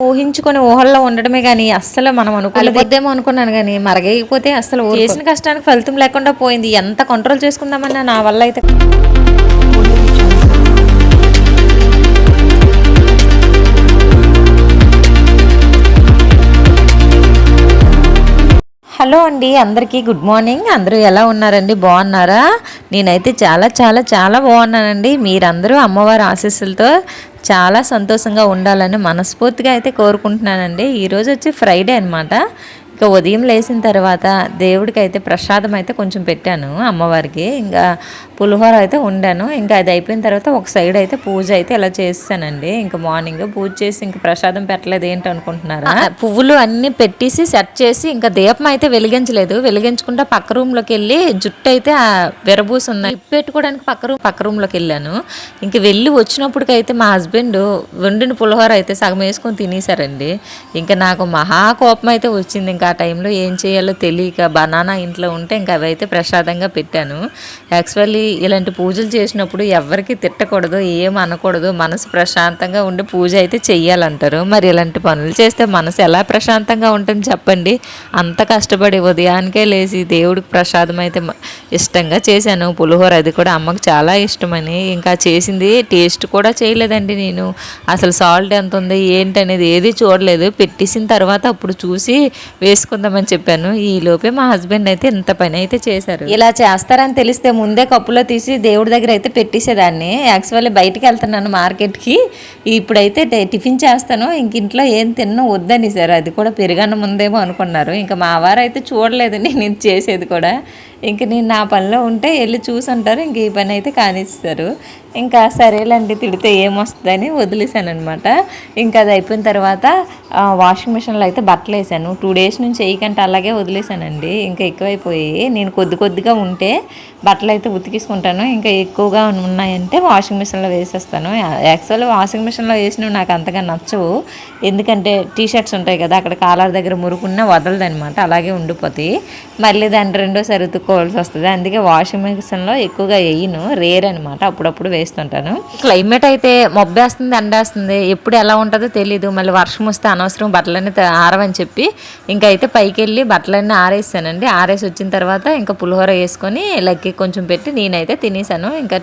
ఊహించుకొని ఊహల్లో ఉండడమే కానీ అస్సలు మనం అనుకోలేదేమో అనుకున్నాను, కానీ మరగైపోతే అస్సలు చేసిన కష్టానికి ఫలితం లేకుండా పోయింది. ఎంత కంట్రోల్ చేసుకుందామన్నా నా వల్ల అయితే. హలో అండి, అందరికీ గుడ్ మార్నింగ్. అందరూ ఎలా ఉన్నారండి? బాగున్నారా? నేనైతే చాలా చాలా చాలా బాగున్నానండి. మీరందరూ అమ్మవారి ఆశీస్సులతో చాలా సంతోషంగా ఉండాలని మనస్ఫూర్తిగా అయితే కోరుకుంటున్నానండి. ఈరోజు వచ్చి ఫ్రైడే అనమాట. ఇంకా ఉదయం లేచిన తర్వాత దేవుడికి అయితే ప్రసాదం అయితే కొంచెం పెట్టాను అమ్మవారికి. ఇంకా పులిహోర అయితే వండాను. ఇంకా అది అయిపోయిన తర్వాత ఒక సైడ్ అయితే పూజ అయితే ఇలా చేస్తానండి. ఇంకా మార్నింగ్ పూజ చేసి ఇంకా ప్రసాదం పెట్టలేదు ఏంటి అనుకుంటున్నారా? పువ్వులు అన్ని పెట్టేసి సెట్ చేసి ఇంకా దీపం అయితే వెలిగించలేదు. వెలిగించకుండా పక్క రూమ్లోకి వెళ్ళి జుట్టు అయితే విరబూసున్నాయి పెట్టుకోవడానికి పక్క రూమ్లోకి వెళ్ళాను. ఇంక వెళ్ళి వచ్చినప్పటికైతే మా హస్బెండ్ వండిన పులిహోర అయితే సగం వేసుకొని తినేసారండి. ఇంకా నాకు మహా కోపం అయితే వచ్చింది. ఇంకా ఆ టైంలో ఏం చేయాలో తెలియక బనానా ఇంట్లో ఉంటే ఇంకా అవి అయితే ప్రసాదంగా పెట్టాను. యాక్చువల్లీ ఇలాంటి పూజలు చేసినప్పుడు ఎవరికి తిట్టకూడదు, ఏం అనకూడదు, మనసు ప్రశాంతంగా ఉండి పూజ అయితే చెయ్యాలంటారు. మరి ఇలాంటి పనులు చేస్తే మనసు ఎలా ప్రశాంతంగా ఉంటుంది చెప్పండి? అంత కష్టపడి ఉదయానికే లేచి దేవుడికి ప్రసాదం అయితే ఇష్టంగా చేశాను. పులిహోర అది కూడా అమ్మకు చాలా ఇష్టమని. ఇంకా చేసింది టేస్ట్ కూడా చేయలేదండి నేను. అసలు సాల్ట్ ఎంత ఉంది ఏంటి అనేది ఏది చూడలేదు. పెట్టేసిన తర్వాత అప్పుడు చూసి వేసుకుందామని చెప్పాను. ఈ లోపే మా హస్బెండ్ అయితే ఇంత పని అయితే చేశారు. ఇలా చేస్తారని తెలిస్తే ముందే కప్పులో తీసి దేవుడి దగ్గర అయితే పెట్టేసేదాన్ని. యాక్చువల్లీ బయటికి వెళ్తున్నాను మార్కెట్కి. ఇప్పుడైతే టిఫిన్ చేస్తాను. ఇంక ఇంట్లో ఏం తిన్నా వద్దని సార్, అది కూడా పెరుగన్నం ఉందేమో అనుకున్నారు. ఇంకా మా వారు అయితే చూడలేదు నేను చేసేది కూడా. ఇంక నేను నా పనిలో ఉంటే వెళ్ళి చూసుంటారు. ఇంక ఈ పని అయితే కానిస్తారు. ఇంకా సరేలేండి తిడితే ఏమొస్తుందని వదిలేసాను అనమాట. ఇంకా అది అయిపోయిన తర్వాత వాషింగ్ మిషన్లో అయితే బట్టలు వేసాను. 2 days నుంచి వేయకంటే అలాగే వదిలేసానండి. ఇంకా ఎక్కువైపోయి నేను కొద్దిగా ఉంటే బట్టలు అయితే ఉతికిసుకుంటాను. ఇంకా ఎక్కువగా ఉన్నాయంటే వాషింగ్ మిషన్లో వేసేస్తాను. యాక్చువల్లీ వాషింగ్ మిషన్లో వేసినవి నాకు అంతగా నచ్చవు. ఎందుకంటే టీషర్ట్స్ ఉంటాయి కదా, అక్కడ కాలర్ దగ్గర మురుకున్నా వదలదనమాట, అలాగే ఉండిపోతాయి. మళ్ళీ దాన్ని రెండోసారి ఉతుక్కోవాల్సి వస్తుంది. అందుకే వాషింగ్ మిషన్లో ఎక్కువగా వేయను, రేర్ అనమాట, అప్పుడప్పుడు వేస్తుంటాను. క్లైమేట్ అయితే మబ్బేస్తుంది, ఎండేస్తుంది, ఎప్పుడు ఎలా ఉంటుందో తెలీదు. మళ్ళీ వర్షం వస్తే అనవసరం బట్టలన్నీ ఆరవని చెప్పి ఇంకా అయితే పైకి వెళ్ళి బట్టలన్నీ ఆరేసానండి. ఆరేసి వచ్చిన తర్వాత ఇంకా పులిహోర వేసుకొని లెక్కి కొంచెం పెట్టి నేనైతే తినేసాను. ఇంకా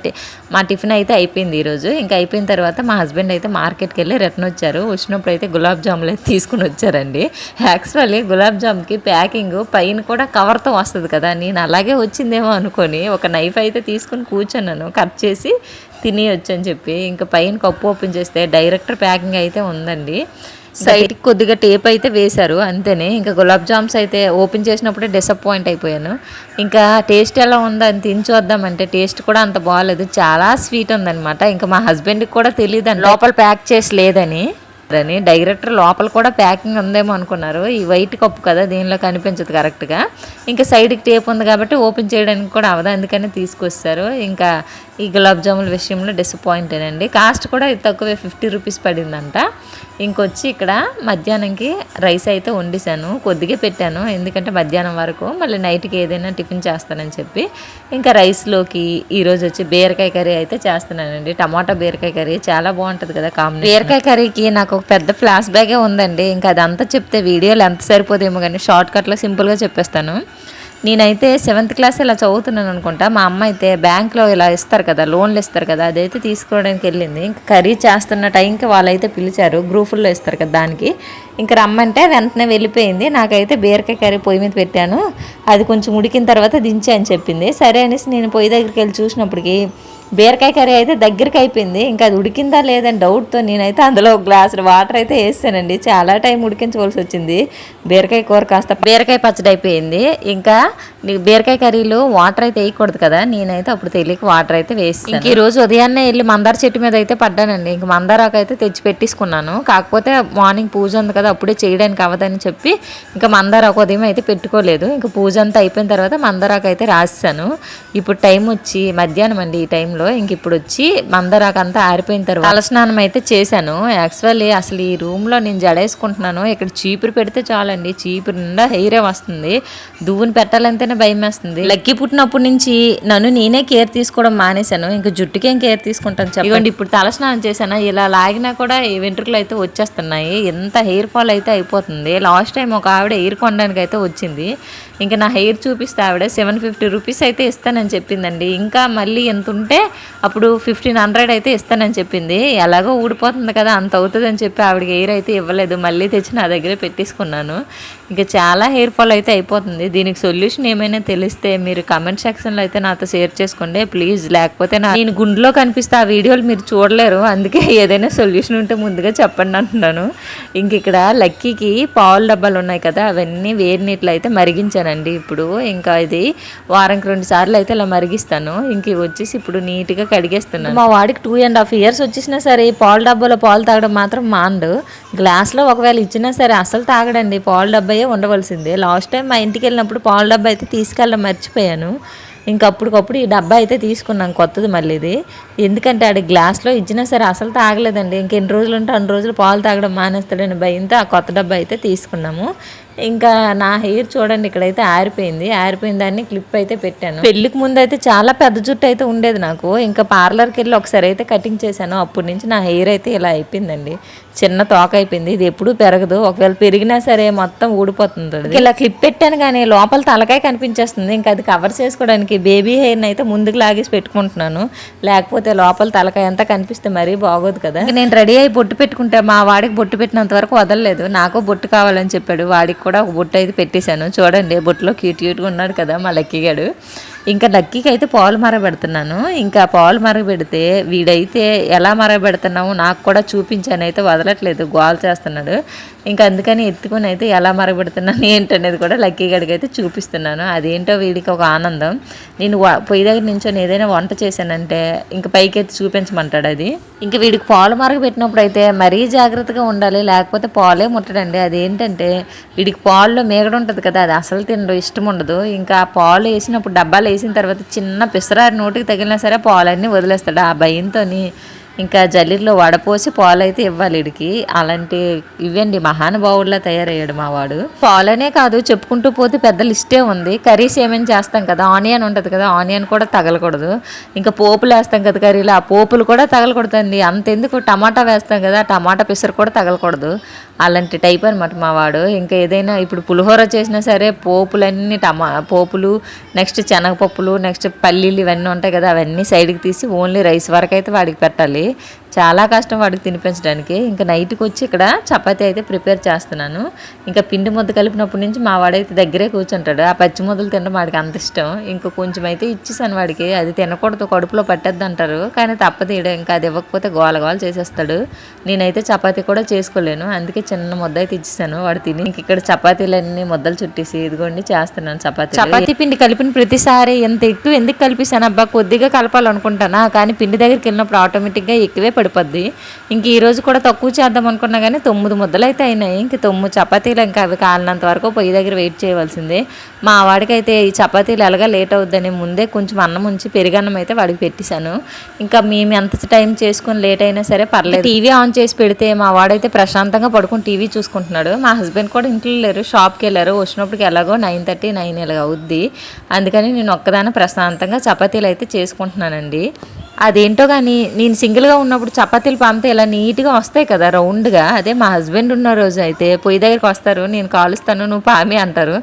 మా టిఫిన్ అయితే అయిపోయింది ఈరోజు. ఇంకా అయిపోయిన తర్వాత మా హస్బెండ్ అయితే మార్కెట్కి వెళ్ళి రిటర్న్ వచ్చారు. వచ్చినప్పుడు అయితే గులాబ్ జాములు అయితే తీసుకుని వచ్చారండి. యాక్చువల్లీ గులాబ్ జామ్కి ప్యాకింగ్ పైన కూడా కవర్తో వస్తుంది కదా, నేను అలాగే వచ్చిందేమో అనుకొని ఒక నైఫ్ అయితే తీసుకుని కూర్చున్నాను, కట్ చేసి తినేయొచ్చు అని చెప్పి. ఇంకా పైన కప్పు ఓపెన్ చేస్తే డైరెక్ట్ ప్యాకింగ్ అయితే ఉందండి. సైడ్కి కొద్దిగా టేప్ అయితే వేశారు అంతేనే. ఇంకా గులాబ్ జామ్స్ అయితే ఓపెన్ చేసినప్పుడే డిసప్పాయింట్ అయిపోయాను. ఇంకా టేస్ట్ ఎలా ఉందో అని తిని చూద్దామంటే టేస్ట్ కూడా అంత బాగాలేదు, చాలా స్వీట్ ఉందన్నమాట. ఇంకా మా హస్బెండ్కి కూడా తెలియదు లోపల ప్యాక్ చేసి లేదని. డైరెక్టర్ లోపల కూడా ప్యాకింగ్ ఉందేమో అనుకున్నారు. ఈ వైట్ కప్పు కదా, దీనిలో కనిపించదు కరెక్ట్గా. ఇంకా సైడ్కి టేప్ ఉంది కాబట్టి ఓపెన్ చేయడానికి కూడా అవదా, అందుకని తీసుకొస్తారు. ఇంకా ఈ గులాబ్ జాముల విషయంలో డిసప్పాయింటెడ్ అండి. కాస్ట్ కూడా తక్కువే, 50 rupees పడిందంట. ఇంకొచ్చి ఇక్కడ మధ్యాహ్నంకి రైస్ అయితే వండేసాను, కొద్దిగా పెట్టాను ఎందుకంటే మధ్యాహ్నం వరకు మళ్ళీ నైట్కి ఏదైనా టిఫిన్ చేస్తానని చెప్పి. ఇంకా రైస్లోకి ఈరోజు వచ్చి బీరకాయ కర్రీ అయితే చేస్తున్నానండి. టమాటా బీరకాయ కర్రీ చాలా బాగుంటుంది కదా కాంబినేషన్. బీరకాయ కర్రీకి నాకు ఒక పెద్ద ఫ్లాష్ బ్యాగే ఉందండి. ఇంకా అదంతా చెప్తే వీడియోలు ఎంత సరిపోదేమో కానీ షార్ట్ కట్లో సింపుల్గా చెప్పేస్తాను. నేనైతే 7th class ఇలా చదువుతున్నాను అనుకుంటా. మా అమ్మ అయితే బ్యాంక్లో ఇలా ఇస్తారు కదా, లోన్లు ఇస్తారు కదా, అదైతే తీసుకోవడానికి వెళ్ళింది. ఇంకా కర్రీ చేస్తున్న టైంకి వాళ్ళైతే పిలిచారు, గ్రూపుల్లో ఇస్తారు కదా దానికి. ఇంకా రమ్మంటే వెంటనే వెళ్ళిపోయింది. నాకైతే బీరకాయ కర్రీ పొయ్యి మీద పెట్టాను, అది కొంచెం ఉడికిన తర్వాత దించే అని చెప్పింది. సరే అనేసి నేను పొయ్యి దగ్గరికి వెళ్ళి చూసినప్పటికి బీరకాయ కర్రీ అయితే దగ్గరికి అయిపోయింది. ఇంకా అది ఉడికిందా లేదని డౌట్తో నేనైతే అందులో ఒక గ్లాసు వాటర్ అయితే వేసానండి. చాలా టైం ఉడికించవలసి వచ్చింది. బీరకాయ కూర కాస్త బీరకాయ పచ్చడి అయిపోయింది. ఇంకా బీరకాయ కర్రీలో వాటర్ అయితే వేయకూడదు కదా, నేనైతే అప్పుడు తెలియక వాటర్ అయితే వేస్తాను. ఇంక ఈరోజు ఉదయాన్నే వెళ్ళి మందార చెట్టు మీద అయితే పడ్డానండి. ఇంక మందారాకు అయితే తెచ్చి పెట్టేసుకున్నాను. కాకపోతే మార్నింగ్ పూజ ఉంది కదా, అప్పుడే చేయడానికి అవ్వదని చెప్పి ఇంకా మందారాకు ఉదయం అయితే పెట్టుకోలేదు. ఇంకా పూజ అంతా అయిపోయిన తర్వాత మందారాకు అయితే రాసాను. ఇప్పుడు టైం వచ్చి మధ్యాహ్నం అండి. ఈ టైంలో చేశారు. ఇంక ఇప్పుడు వచ్చి మందరాకంతా ఆరిపోయిన తర్వాత తలస్నానం అయితే చేశాను. యాక్చువల్లీ అసలు ఈ రూమ్లో నేను జడేసుకుంటున్నాను. ఇక్కడ చీపురు పెడితే చాలండి, చీపురు నిండా హెయిరే వస్తుంది. దువ్వుని పెట్టాలంటేనే భయం వేస్తుంది. లక్కీ పుట్టినప్పటి నుంచి నన్ను నేనే కేర్ తీసుకోవడం మానేశాను. ఇంకా జుట్టుకేం కేర్ తీసుకుంటాను చెప్పండి. ఇప్పుడు తలస్నానం చేశాను, ఇలా లాగినా కూడా ఈ వెంట్రుకలు అయితే వచ్చేస్తున్నాయి. ఎంత హెయిర్ ఫాల్ అయితే అయిపోతుంది. లాస్ట్ టైం ఒక ఆవిడ హెయిర్ కొనడానికి అయితే వచ్చింది. ఇంకా నా హెయిర్ చూపిస్తే ఆవిడ 750 రూపీస్ అయితే ఇస్తానని చెప్పిందండి. ఇంకా మళ్ళీ ఎంత ఉంటే అప్పుడు 1500 అయితే ఇస్తానని చెప్పింది. ఎలాగో ఊడిపోతుంది కదా, అంత అవుతుంది అని చెప్పి ఆవిడకి హెయిర్ అయితే ఇవ్వలేదు. మళ్ళీ తెచ్చి నా దగ్గరే పెట్టేసుకున్నాను. ఇంకా చాలా హెయిర్ ఫాల్ అయితే అయిపోతుంది. దీనికి సొల్యూషన్ ఏమైనా తెలిస్తే మీరు కమెంట్ సెక్షన్లో అయితే నాతో షేర్ చేసుకోండి ప్లీజ్. లేకపోతే నేను గుండెలో కనిపిస్తే ఆ వీడియోలు మీరు చూడలేరు. అందుకే ఏదైనా సొల్యూషన్ ఉంటే ముందుగా చెప్పండి అంటున్నాను. ఇంక ఇక్కడ లక్కీకి పాల డబ్బాలు ఉన్నాయి కదా, అవన్నీ వేడి నీటిలో అయితే మరిగించానండి. ఇప్పుడు ఇంకా ఇది వారానికి 2 సార్లు అయితే ఇలా మరిగిస్తాను. ఇంక వచ్చేసి ఇప్పుడు నీట్గా కడిగేస్తున్నాను. మా వాడికి 2.5 years వచ్చేసినా సరే పాల డబ్బాలో పాలు తాగడం మాత్రం మాండు. గ్లాస్లో ఒకవేళ ఇచ్చినా సరే అసలు తాగడండి, పాల డబ్బాయే ఉండవలసిందే. లాస్ట్ టైం మా ఇంటికి వెళ్ళినప్పుడు పాల డబ్బా అయితే తీసుకెళ్ళడం మర్చిపోయాను. ఇంకా అప్పటికప్పుడు ఈ డబ్బా అయితే తీసుకున్నాం కొత్తది మళ్ళీ ఇది. ఎందుకంటే ఆడి గ్లాస్లో ఇచ్చినా సరే అసలు తాగలేదండి. ఇంకెన్ని రోజులు ఉంటే అన్ని రోజులు పాలు తాగడం మానేస్తాడని భయంతో ఆ కొత్త డబ్బా అయితే తీసుకున్నాము. ఇంకా నా హెయిర్ చూడండి ఇక్కడైతే ఆరిపోయిన దాన్ని క్లిప్ అయితే పెట్టాను. పెళ్ళికి ముందు అయితే చాలా పెద్ద జుట్టు అయితే ఉండేది నాకు. ఇంకా పార్లర్కి వెళ్ళి ఒకసారి అయితే కటింగ్ చేశాను. అప్పటి నుంచి నా హెయిర్ అయితే ఇలా అయిపోయిందండి, చిన్న తోక అయిపోయింది. ఇది ఎప్పుడు పెరగదు, ఒకవేళ పెరిగినా సరే మొత్తం ఊడిపోతుంది. ఇలా క్లిప్ పెట్టాను కానీ లోపల తలకాయ కనిపించేస్తుంది. ఇంకా అది కవర్ చేసుకోవడానికి బేబీ హెయిర్ని అయితే ముందుకు లాగేసి పెట్టుకుంటున్నాను. లేకపోతే లోపల తలకాయ అంతా కనిపిస్తే మరీ బాగోదు కదా. నేను రెడీ అయ్యి బొట్టు పెట్టుకుంటే మా వాడికి బొట్టు పెట్టినంత వరకు వదలలేదు. నాకు బొట్టు కావాలని చెప్పాడు. వాడికి కూడా ఒక బొట్టు అయితే పెట్టేశాను. చూడండి బొట్టులో క్యూట్గా ఉన్నాడు కదా మా లక్కీగాడు. ఇంకా లక్కీకి అయితే పాలు మరగబెడుతున్నాను. ఇంకా పాలు మరగబెడితే వీడైతే ఎలా మరగబెడుతున్నాము నాకు కూడా చూపించాను అయితే వదలట్లేదు, గోల్ చేస్తున్నాడు. ఇంకా అందుకని ఎత్తుకొని అయితే ఎలా మరగబెడుతున్నాను ఏంటనేది కూడా లక్కీ గడికి అయితే చూపిస్తున్నాను. అదేంటో వీడికి ఒక ఆనందం. నేను పొయ్యి దగ్గర నుంచి ఏదైనా వంట చేశానంటే ఇంకా పైకి ఎత్తి చూపించమంటాడు అది. ఇంకా వీడికి పాలు మరగబెట్టినప్పుడు అయితే మరీ జాగ్రత్తగా ఉండాలి, లేకపోతే పాలే ముట్టడండి. అదేంటంటే వీడికి పాలులో మేగడ ఉంటుంది కదా, అది అసలు తినడం ఇష్టం ఉండదు. ఇంకా పాలు వేసినప్పుడు డబ్బాలు వేసిన తర్వాత చిన్న పిసరారి నోటికి తగిలినా సరే పాలన్నీ వదిలేస్తాడు. ఆ భయంతో ఇంకా జల్లీలో వడపోసి పాలు అయితే ఇవ్వాలి వీడికి. అలాంటి ఇవ్వండి మహానుభావుడిలా తయారయ్యాడు మా వాడు. పాలనే కాదు చెప్పుకుంటూ పోతే పెద్ద లిస్టే ఉంది. కర్రీస్ ఏమైనా చేస్తాం కదా, ఆనియన్ ఉంటుంది కదా, ఆనియన్ కూడా తగలకూడదు. ఇంకా పోపులు వేస్తాం కదా కర్రీలో, ఆ పోపులు కూడా తగలకూడదండి. అంతెందుకు టమాటా వేస్తాం కదా, టమాటా పిసరు కూడా తగలకూడదు. అలాంటి టైప్ అనమాట మా వాడు. ఇంకా ఏదైనా ఇప్పుడు పులిహోర చేసినా సరే పోపులన్నీ పోపులు, నెక్స్ట్ శనగపప్పులు, నెక్స్ట్ పల్లీలు ఇవన్నీ ఉంటాయి కదా, అవన్నీ సైడ్కి తీసి ఓన్లీ రైస్ వరకు అయితే వాడికి పెట్టాలి. చాలా కష్టం వాడికి తినిపించడానికి. ఇంకా నైట్కి వచ్చి ఇక్కడ చపాతీ అయితే ప్రిపేర్ చేస్తున్నాను. ఇంకా పిండి ముద్ద కలిపినప్పటి నుంచి మా వాడైతే దగ్గరే కూర్చుంటాడు. ఆ పచ్చి ముద్దలు తినడం వాడికి అంత ఇష్టం. ఇంకా కొంచెం అయితే ఇచ్చేసాను వాడికి. అది తినకూడదు, కడుపులో పట్టేద్ది అంటారు, కానీ తప్పదు. ఇంకా అది ఇవ్వకపోతే గోల చేసేస్తాడు. నేనైతే చపాతీ కూడా చేసుకోలేను, అందుకే చిన్న ముద్ద అయితే ఇచ్చేసాను వాడు తిని. ఇంక ఇక్కడ చపాతీలన్నీ ముద్దలు చుట్టేసి ఇదిగోండి చేస్తున్నాను చపాతీ పిండి కలిపిన ప్రతిసారి ఎంత ఎక్కువ ఎందుకు కలిపిస్తాను అబ్బా, కొద్దిగా కలపాలనుకుంటానా, కానీ పిండి దగ్గరికి వెళ్ళినప్పుడు ఆటోమేటిక్గా ఎక్కువే పడిపోద్ది. ఇంక ఈ రోజు కూడా తక్కువ చేద్దాం అనుకున్నా కానీ 9 ముద్దలు అయితే అయినాయి. ఇంక 9 చపాతీలు ఇంకా అవి కాలినంత వరకు పొయ్యి దగ్గర వెయిట్ చేయవలసిందే. మా వాడికైతే ఈ చపాతీలు ఎలాగా లేట్ అవుద్దని ముందే కొంచెం అన్నం ఉంచి పెరుగన్నం అయితే వాడికి పెట్టేశాను. ఇంకా మేము ఎంత టైం చేసుకుని లేట్ అయినా సరే పర్లేదు. టీవీ ఆన్ చేసి పెడితే మా వాడైతే ప్రశాంతంగా పడుకుని టీవీ చూసుకుంటున్నాడు. మా హస్బెండ్ కూడా ఇంట్లో లేరు, షాప్కి వెళ్ళారు. వచ్చినప్పటికి ఎలాగో 9:30, 9 ఇలాగ అవుద్ది. అందుకని నేను ఒక్కదాన్ని ప్రశాంతంగా చపాతీలు అయితే చేసుకుంటున్నానండి. అదేంటో కానీ నేను సింగిల్గా ఉన్నప్పుడు చపాతీలు పంపితే ఇలా నీట్గా వస్తాయి కదా రౌండ్గా. అదే మా హస్బెండ్ ఉన్న రోజు అయితే పొయ్యి దగ్గరికి వస్తారు, నేను కాలుస్తాను నువ్వు పామి అంటారు.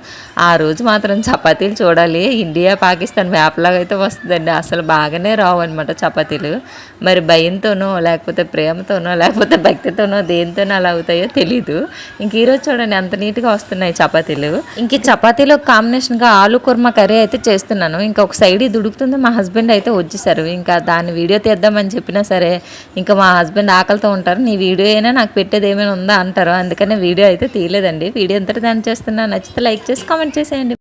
ఆ రోజు మాత్రం చపాతీలు చూడాలి, ఇండియా పాకిస్తాన్ మ్యాప్లాగా అయితే వస్తుందండి. అసలు బాగానే రావు అనమాట చపాతీలు. మరి భయంతోనో లేకపోతే ప్రేమతోనో లేకపోతే భక్తితోనో దేనితోనో అలా అవుతాయో తెలీదు. ఇంక ఈరోజు చూడండి ఎంత నీట్గా వస్తున్నాయి చపాతీలు. ఇంక ఈ చపాతీలో కాంబినేషన్గా ఆలు కుర్మా కర్రీ అయితే చేస్తున్నాను. ఇంకా ఒక సైడ్ ఇది ఉడుకుతుంది, మా హస్బెండ్ అయితే వచ్చేసారు. ఇంకా దాన్ని వీడియో తీద్దామని చెప్పినా సరే ఇంకా మా హస్బెండ్ ఆకలితో ఉంటారు, నీ వీడియో అయినా నాకు పెట్టేది ఏమైనా ఉందా అంటారు. అందుకనే వీడియో అయితే తీయలేదండి. వీడియో ఎంతటి దాన్ని చేస్తున్నా, నచ్చితే లైక్ చేసి కామెంట్ చేసేయండి.